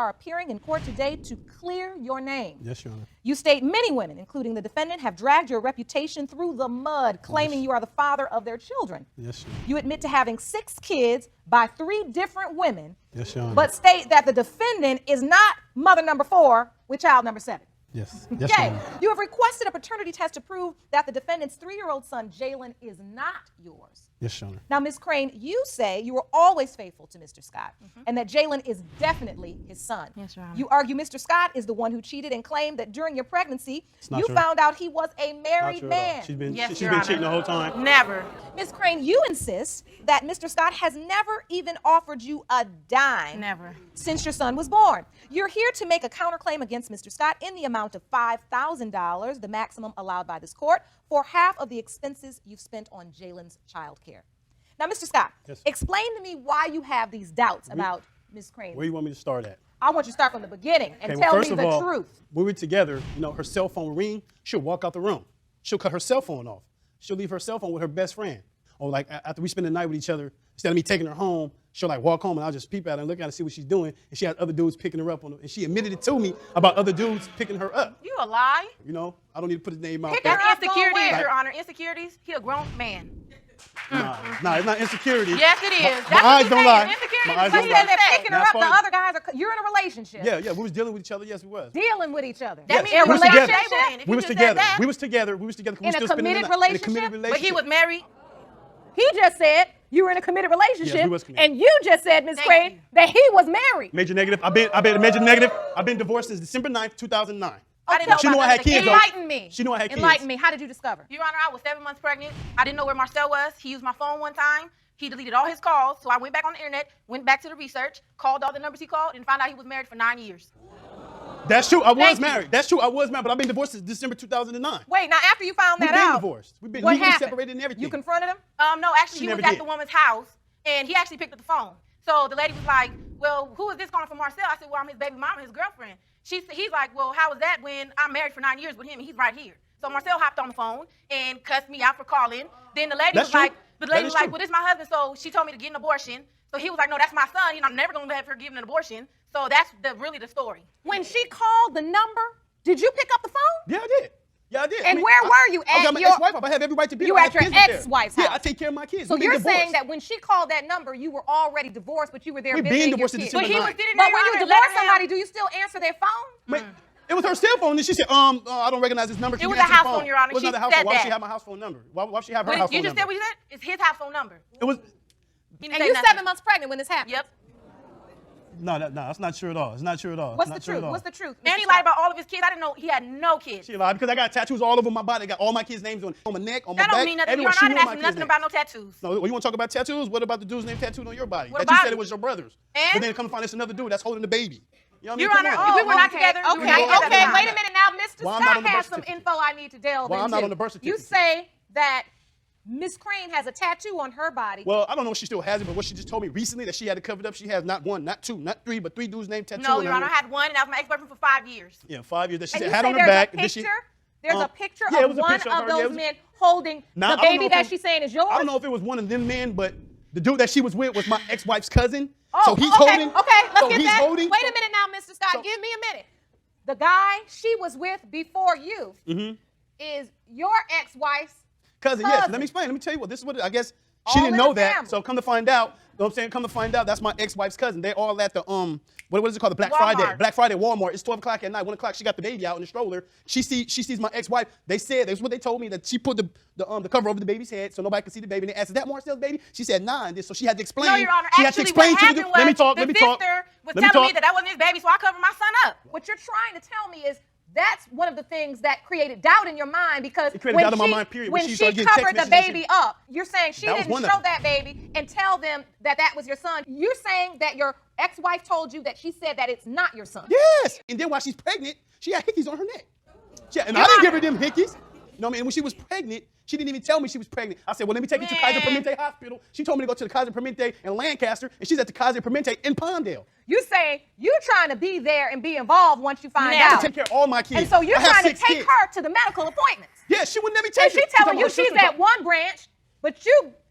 are appearing in court today to clear your name. Yes, Your Honor. You state many women, including the defendant, have dragged your reputation through the mud, claiming you are the father of their children. Yes, Your Honor. You admit to having 6 kids by 3 different women, Yes, Your Honor. but state that the defendant is not mother number 4 with child number 7. Yes. Yes, Okay, Your Honor. you have requested a paternity test to prove that the defendant's 3-year-old son, Jalen, is not yours. Yes, Your Honor. Now, Ms. Crane, you say you were always faithful to Mr. Scott and that Jalen is definitely his son. Yes, Your Honor. You argue Mr. Scott is the one who cheated and claimed that during your pregnancy, not you true. found out he was a Not married true at all. man. She's been, Yes, she's Your been Honor. cheating the whole time. Never. Ms. Crane, you insist that Mr. Scott has never even offered you a dime Never. since your son was born. You're here to make a counterclaim against Mr. Scott in the amount of $5,000, the maximum allowed by this court, for half of the expenses you've spent on Jalen's child care. Now, Mr. Scott, Yes. explain to me why you have these doubts about Ms. Crane. Where do you want me to start at? I want you to start from the beginning and Okay, tell well, first me of the all, truth. when we're together, you know, her cell phone will ring, she'll walk out the room. She'll cut her cell phone off. She'll leave her cell phone with her best friend. Or like after we spend the night with each other, instead of me taking her home, she'll like walk home and I'll just peep at her and look at her and see what she's doing. And she had other dudes picking her up on her. And she admitted it to me about other dudes picking her up. You a lie. You know, I don't need to put his name out Pick there. her That's up, go insecurities, away. Your Honor. Insecurities. He a grown man. Nah, it's not insecurity. Yes, it is. My That's what eyes he's don't saying. lie. Insecurities My is eyes what don't he lie. said. They're picking her That's up. The fine. other guys are. You're in a relationship. Yeah, we was dealing with each other. Yes, we was. Dealing with each other. That means in a we was relationship. together. If We you was just said together. that. We was together. We was together. We In a still spending the committed night. In a relationship? committed But relationship. he was married. He just said you were in a committed relationship, Yes, we was committed. and you just said, Ms. Thank Crane, you. that he was married. Major negative. I've been major negative. I've been divorced since December 9th, 2009. I didn't know She knew about I had none of the kids, though. Enlighten me. She knew I had kids. Enlighten me. How did you discover? Your Honor, I was 7 months pregnant. I didn't know where Marcel was. He used my phone one time. He deleted all his calls. So I went back on the internet, went back to the research, called all the numbers he called, and found out he was married for 9 years. That's true. I was Thank you. married. That's true. I was married, but I've been divorced since December 2009. Wait, now after you found We've that been out, divorced. We've been what legally happened? separated and everything. You confronted him? No, actually, She he was never at did. the woman's house, and he actually picked up the phone. So the lady was like, well, who is this calling from Marcel? I said, well, I'm his baby mama, his girlfriend. He's like, well, how was that when I'm married for 9 years with him and he's right here? So Marcel hopped on the phone and cussed me out for calling. Then the lady That's was true. like, That is true. well, this is my husband, so she told me to get an abortion. So he was like, no, that's my son. I'm never going to have her give an abortion. So that's really the story. When she called the number, did you pick up the phone? Yeah, I did. Yeah, I did. And where were you? I was At at my your- ex-wife. I have every right to be You there. I at have your kids with her. ex-wife's Yeah, house. I take care of my kids. So We've been you're saying divorced. that when she called that number, you were already divorced, but you were there We've visiting been divorced your since kids. But he December was 9th. sitting But there, when you Your Honor, divorce letting him- somebody, do you still answer their phone? Wait, it was her cell phone, and she said, I don't recognize this number. Can It you was a answer the house phone? phone, Your Honor. It was She not a house said phone. Why would she that. have my house phone number? Why would she have her What house did you phone just said number? what you said? It's his house phone number. It was. He didn't And say you're nothing. 7 months pregnant when this happened. Yep. No, that's not true at all. It's not true at all. What's It's the not true truth? at all. What's the truth? And he lied about all of his kids. I didn't know he had no kids. She lied because I got tattoos all over my body. I got all my kids' names on my neck, on my That back. don't mean nothing. Your everywhere. Honor, She I knew didn't my ask kids' nothing names. about no tattoos. No, you want to talk about tattoos? What about the dude's name tattooed on your body? What That you about said it? it was your brother's. And? But then come to find it's another dude that's holding the baby. You know what I mean? Your Come Honor, on. we were not together. We were Okay, not together. okay, wait a minute now. Mr. Why I'm not Scott on the has birth some certificate? info I need to delve Why into. I'm not on the birth You certificate? say that Miss Crane has a tattoo on her body. Well, I don't know if she still has it, but what she just told me recently that she had it covered up. She has not one, not two, not three, but 3 dudes named tattooed No, on Your her. Honor, I had one, and that was my ex-boyfriend for 5 years. Yeah, 5 years that she and said you had say on her there's back. a and then she- picture? There's a picture yeah, it of was a one picture of of her. Yeah, it those was- men holding Now, the I don't know baby if that it- she's saying is yours? I don't know if it was one of them men, but the dude that she was with was my ex-wife's cousin. Oh, so he's okay, holding. okay, let's so get he's that. holding. Wait a minute now, Mr. Scott. So- Give me a minute. The guy she was with before you is your ex-wife's Cousin, yes. Let me explain. Let me tell you what. This is what I guess she All didn't in know the that. family. So come to find out, you know what I'm saying? Come to find out, that's my ex-wife's cousin. They all at the what is it called? The Black Walmart. Friday. Black Friday Walmart. It's 12 o'clock at night. 1 o'clock. She got the baby out in the stroller. She sees my ex-wife. They said that's what they told me, that she put the cover over the baby's head so nobody could see the baby. And they asked, "Is that Marcel's baby?" She said, "Nah." And this, so she had to explain. No, Your Honor. She had to Actually, explain what to happened the. was Let me talk. the Let me talk. sister was Let me telling me talk. that wasn't his baby, so I covered my son up. What you're trying to tell me is that's one of the things that created doubt in your mind, because It created when doubt in my she, mind, period. when When she she started getting text covered the messages and baby shit. up, you're saying she That was didn't one of show them. that baby and tell them that that was your son. You're saying that your ex-wife told you that she said that it's not your son. Yes. And then while she's pregnant, she had hickeys on her neck. And I didn't give her them hickeys. You know what I mean? And when she was pregnant, she didn't even tell me she was pregnant. I said, well, let me take you to Kaiser Man. Permanente Hospital. She told me to go to the Kaiser Permanente in Lancaster, and she's at the Kaiser Permanente in Palmdale. You saying you're trying to be there and be involved once you find Never. out. I take care of all my kids. And so you're I have trying to 6 take kids. her to the medical appointments. Yeah, she wouldn't let me And take she's it. telling you she's at one branch, but you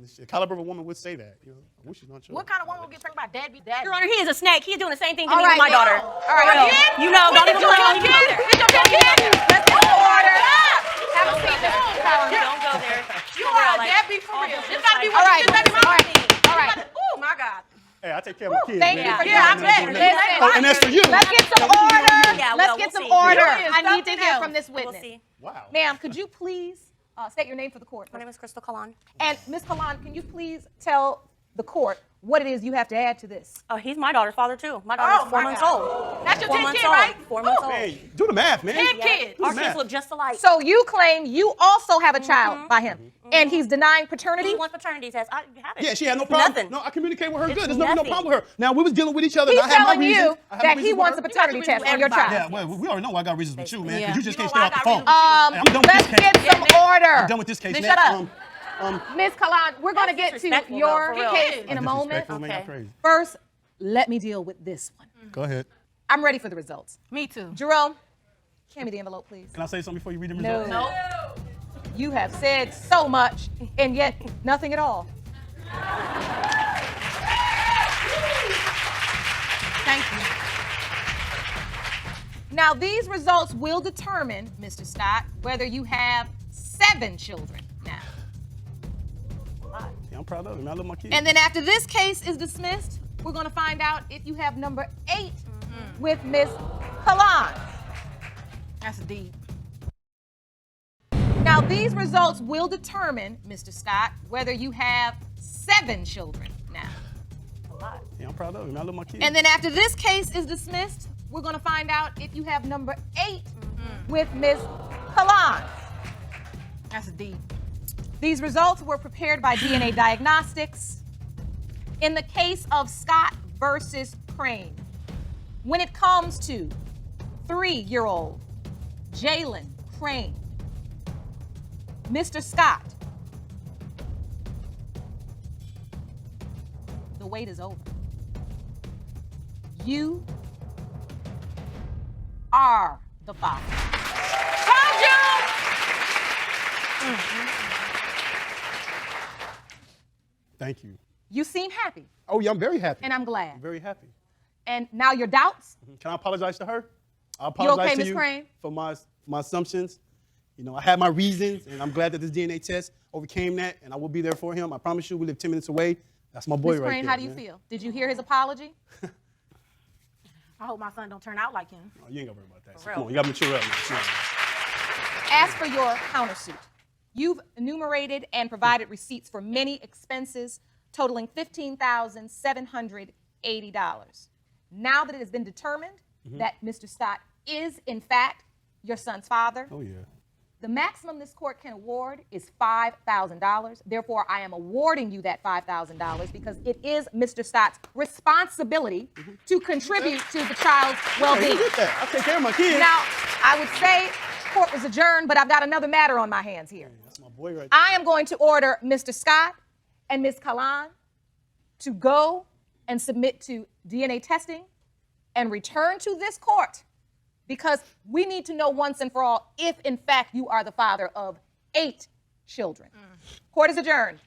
The caliber of a woman would say that. You know, I wish she's not sure. What kind of woman would get pregnant by deadbeat daddy? Your Honor, he is a snake. He's doing the same thing to All me right, with my now. daughter. All right, So, now. you know, don't even go there. Don't even go there. Let's get some order. Have a seat, Mr. Collins. Don't go there. You are a deadbeat for real. This gotta be All what right, you baby mama needs. all right. Oh my God. Hey, I take care of my kids. Thank man. you for Yeah, I'm doing glad. that. Oh, and that's for you. Let's get some order. Yeah, Let's well, get some we'll see. order. Here is I need to something hear else. from this We'll witness. see. Wow. Ma'am, could you please state your name for the court? My name is Crystal Kalan. And Ms. Kalan, can you please tell the court what it is you have to add to this? Oh, he's my daughter's father, too. My daughter's Oh, 4 my months God. old. That's your 4 10 months kid, old. right? 4 months old. Hey, do the math, man. 10 kids. Our math. kids look just alike. So you claim you also have a child by him, and he's denying paternity? He wants paternity test. I have it. Yeah, she had no problem. Nothing. No, I communicate with her It's good. There's no nothing. problem with her. Now, we was dealing with each other. He's and I had my telling reasons. you I had that my he reasons wants a with her. paternity You got test the on your reasons with child. Yeah, well, we already know I got reasons with you, man, Yeah. because you just You can't know stay I off the got phone. reasons I'm done with Let's this case. get some order. I'm done with this case. Then Now, shut up. Ms. Kalan, we're going to get to disrespectful, your though, for real. case in a That's moment. disrespectful, man, Okay. y'all crazy. First, let me deal with this one. Go ahead. I'm ready for the results. Me too. Jerome, hand me the envelope, please. Can I say something before you read the No. results? No. You have said so much, and yet nothing at all. Thank you. Now, these results will determine, Mr. Scott, whether you have 7 children now. Yeah, I'm proud of them. I love my kids. And then after this case is dismissed, we're going to find out if you have number 8 with Miss Kalan. That's deep. Now, these results will determine, Mr. Scott, whether you have 7 children now. Yeah, I'm proud of them. I love my kids. And then after this case is dismissed, we're going to find out if you have number 8 with Miss Kalan. That's deep. These results were prepared by DNA Diagnostics. In the case of Scott versus Crane, when it comes to 3-year-old Jalen Crane, Mr. Scott, the wait is over. You are the father. Told you! Thank you. You seem happy, Oh, yeah, I'm very happy. and I'm glad. I'm very happy. And now your doubts? Can I apologize to her? I You apologize okay, to Ms. you Crane? for my assumptions. You know, I had my reasons, and I'm glad that this DNA test overcame that, and I will be there for him. I promise you, we live 10 minutes away. That's my boy Ms. right Crane, there. how do you man. feel? Did you hear his apology? I hope my son don't turn out like him. Oh, you ain't got to worry about that. real. Come on, you got to mature up now. Come on. As for your countersuit, you've enumerated and provided receipts for many expenses totaling $15,780. Now that it has been determined that Mr. Scott is, in fact, your son's father, Oh, yeah. the maximum this court can award is $5,000. Therefore, I am awarding you that $5,000 because it is Mr. Scott's responsibility to contribute to the child's Hey, well-being. you get that. I take care of my kids. Now, I would say court was adjourned, but I've got another matter on my hands here. That's my boy right there. I am going to order Mr. Scott and Ms. Kalan to go and submit to DNA testing and return to this court because we need to know once and for all if, in fact, you are the father of 8 children. Court is adjourned.